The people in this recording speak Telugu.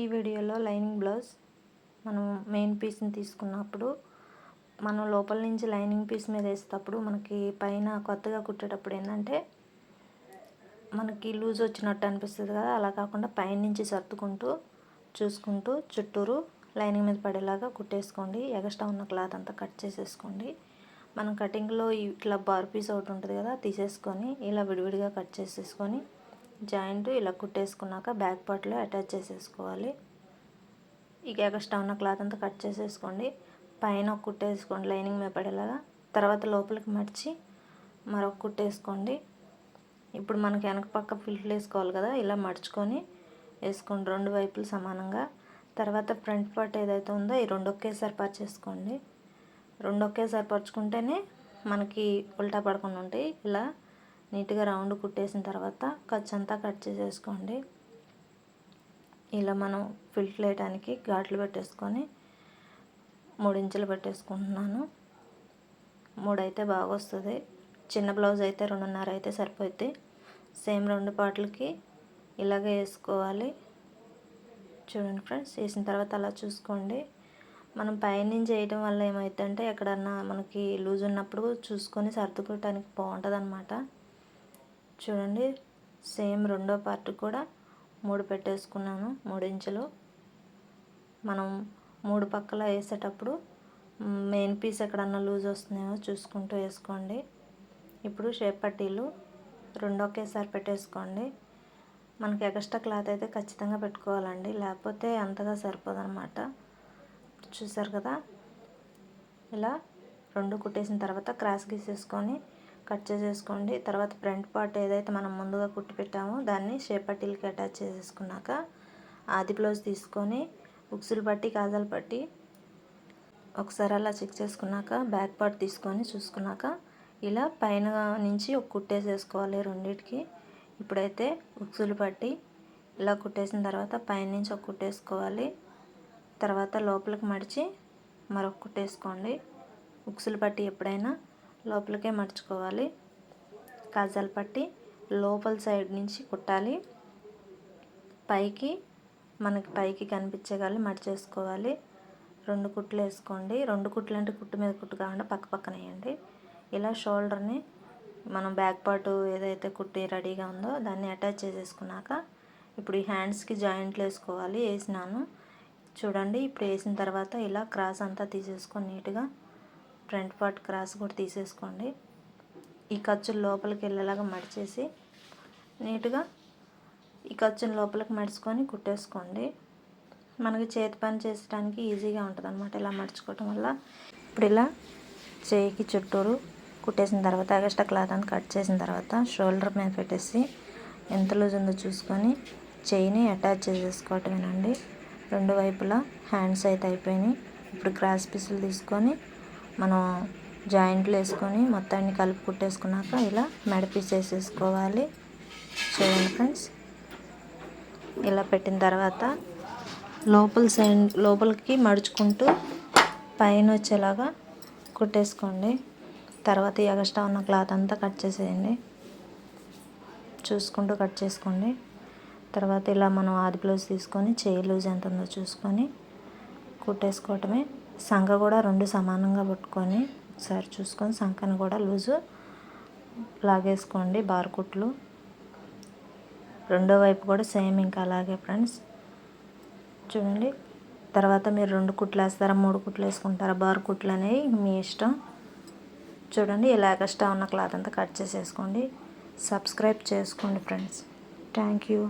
ఈ వీడియోలో లైనింగ్ బ్లౌజ్ మనం మెయిన్ పీస్ని తీసుకున్నప్పుడు మనం లోపల నుంచి లైనింగ్ పీస్ మీద వేసేటప్పుడు మనకి పైన కొత్తగా కుట్టేటప్పుడు ఏంటంటే మనకి లూజ్ వచ్చినట్టు అనిపిస్తుంది కదా, అలా కాకుండా పైన నుంచి సర్దుకుంటూ చూసుకుంటూ చుట్టూరు లైనింగ్ మీద పడేలాగా కుట్టేసుకోండి. ఎగస్ట్రా ఉన్న క్లాత్ అంతా కట్ చేసేసుకోండి. మనం కటింగ్లో ఇట్లా బార్ పీస్ ఒకటి ఉంటుంది కదా, తీసేసుకొని ఇలా విడివిడిగా కట్ చేసేసుకొని జాయింట్ ఇలా కుట్టేసుకున్నాక బ్యాక్ పార్ట్లో అటాచ్ చేసేసుకోవాలి. ఇక ఎగస్ట్రా ఉన్న క్లాత్ అంతా కట్ చేసేసుకోండి. పైన ఒక కుట్టేసుకోండి లైనింగ్ మీద పడేలాగా. తర్వాత లోపలికి మడిచి మరొక కుట్టేసుకోండి. ఇప్పుడు మనకి వెనక పక్క ఫిల్ట్లు వేసుకోవాలి కదా, ఇలా మడుచుకొని వేసుకోండి రెండు వైపులు సమానంగా. తర్వాత ఫ్రంట్ పార్ట్ ఏదైతే ఉందో ఈ రెండు ఒకేసారి పర్చేసుకోండి. రెండు ఒకేసారి పరుచుకుంటేనే మనకి ఉల్టా పడకుండా ఉంటాయి. ఇలా నీట్గా రౌండ్ కుట్టేసిన తర్వాత ఖర్చు అంతా కట్ చేసేసుకోండి. ఇలా మనం ఫిల్ట్లు వేయడానికి ఘాట్లు పెట్టేసుకొని 3 ఇంచులు పెట్టేసుకుంటున్నాను. 3 అయితే బాగా వస్తుంది. చిన్న బ్లౌజ్ అయితే 2.5 అయితే సరిపోద్ది. సేమ్ రెండు పార్ట్లకి ఇలాగే వేసుకోవాలి. చూడండి ఫ్రెండ్స్, వేసిన తర్వాత అలా చూసుకోండి. మనం పైనుంచి వేయడం వల్ల ఏమవుతుందంటే ఎక్కడన్నా మనకి లూజ్ ఉన్నప్పుడు చూసుకొని సర్దుకోవటానికి బాగుంటుంది అన్నమాట. చూడండి, సేమ్ రెండో పార్ట్ కూడా 3 పెట్టేసుకున్నాను. 3 ఇంచులు మనం 3 పక్కల వేసేటప్పుడు మెయిన్ పీస్ ఎక్కడన్నా లూజ్ వస్తుందేమో చూసుకుంటూ వేసుకోండి. ఇప్పుడు షేప్ పట్టీలు రెండు ఒకేసారి పెట్టేసుకోండి. మనకి ఎక్స్ట్రా క్లాత్ అయితే ఖచ్చితంగా పెట్టుకోవాలండి, లేకపోతే అంతగా సరిపోదన్నమాట. చూసారు కదా, ఇలా రెండు కుట్టేసిన తర్వాత క్రాస్ గీసేసుకొని కట్ చేసేసుకోండి. తర్వాత ఫ్రంట్ పార్ట్ ఏదైతే మనం ముందుగా కుట్టి పెట్టామో దాన్ని షేప్ పట్టీలకి అటాచ్ చేసేసుకున్నాక ఆది బ్లౌజ్ తీసుకొని ఉక్సులు పట్టి కాజాలు పట్టి ఒకసారి అలా చెక్ చేసుకున్నాక బ్యాక్ పార్ట్ తీసుకొని చూసుకున్నాక ఇలా పైన నుంచి ఒక కుట్టేసేసుకోవాలి రెండింటికి. ఇప్పుడైతే ఉక్సులు పట్టి ఇలా కుట్టేసిన తర్వాత పైన నుంచి ఒక కుట్టేసుకోవాలి. తర్వాత లోపలికి మడిచి మరొక కుట్టేసుకోండి. ఉక్సులు పట్టి ఎప్పుడైనా లోపలికే మడుచుకోవాలి. కాజాలు పట్టి లోపల సైడ్ నుంచి కుట్టాలి. మనకి పైకి కనిపించగలి మడిచేసుకోవాలి. 2 కుట్లు వేసుకోండి. 2 కుట్లు అంటే కుట్టు మీద కుట్టు కాకుండా పక్క పక్కన వేయండి. ఇలా షోల్డర్ని మనం బ్యాక్ పార్ట్ ఏదైతే కుట్టి రెడీగా ఉందో దాన్ని అటాచ్ చేసేసుకున్నాక ఇప్పుడు ఈ హ్యాండ్స్కి జాయింట్లు వేసుకోవాలి. వేసినాను చూడండి. ఇప్పుడు వేసిన తర్వాత ఇలా క్రాస్ అంతా తీసేసుకొని నీట్గా ఫ్రంట్ పార్ట్ క్రాస్ కూడా తీసేసుకోండి. ఈ ఖర్చులు లోపలికి వెళ్ళేలాగా మడిచేసి నీట్గా ఈ ఖర్చును లోపలికి మడుచుకొని కుట్టేసుకోండి. మనకి చేతి పని చేసడానికి ఈజీగా ఉంటుంది అన్నమాట ఇలా మడుచుకోవటం వల్ల. ఇప్పుడు ఇలా చేయికి చుట్టూరు కుట్టేసిన తర్వాత ఎక్స్ట్రా క్లాత్ అంతా కట్ చేసిన తర్వాత షోల్డర్ మీద పెట్టేసి ఎంత లూజ్ ఉందో చూసుకొని చేయిని అటాచ్ చేసేసుకోవటమేనండి. రెండు వైపులా హ్యాండ్స్ అయితే అయిపోయినాయి. ఇప్పుడు క్రాస్ పీసులు తీసుకొని మనం జాయింట్లు వేసుకొని మొత్తాన్ని కలిపి కుట్టేసుకున్నాక ఇలా మెడ పీస్ వేసేసుకోవాలి. చూడండి ఫ్రెండ్స్, ఇలా పెట్టిన తర్వాత లోపలికి మడుచుకుంటూ పైన వచ్చేలాగా కుట్టేసుకోండి. తర్వాత ఎక్స్ట్రా ఉన్న క్లాత్ అంతా కట్ చేసేయండి. చూసుకుంటూ కట్ చేసుకోండి. తర్వాత ఇలా మనం ఆది బ్లౌజ్ తీసుకొని చేయి లూజ్ ఎంత ఉందో చూసుకొని కుట్టేసుకోవటమే. సంఖ కూడా 2 సమానంగా పట్టుకొని ఒకసారి చూసుకొని సంఖను కూడా లూజు లాగేసుకోండి. బార్ కుట్లు రెండో వైపు కూడా సేమ్ ఇంకా అలాగే ఫ్రెండ్స్. చూడండి, తర్వాత మీరు 2 కుట్లు వేస్తారా 3 కుట్లు వేసుకుంటారా బార్ కుట్లు అనేవి మీ ఇష్టం. చూడండి, ఇలా ఎక్స్ట్రా ఉన్న క్లాత్ అంతా కట్ చేసేసుకోండి. సబ్స్క్రైబ్ చేసుకోండి ఫ్రెండ్స్. Thank you.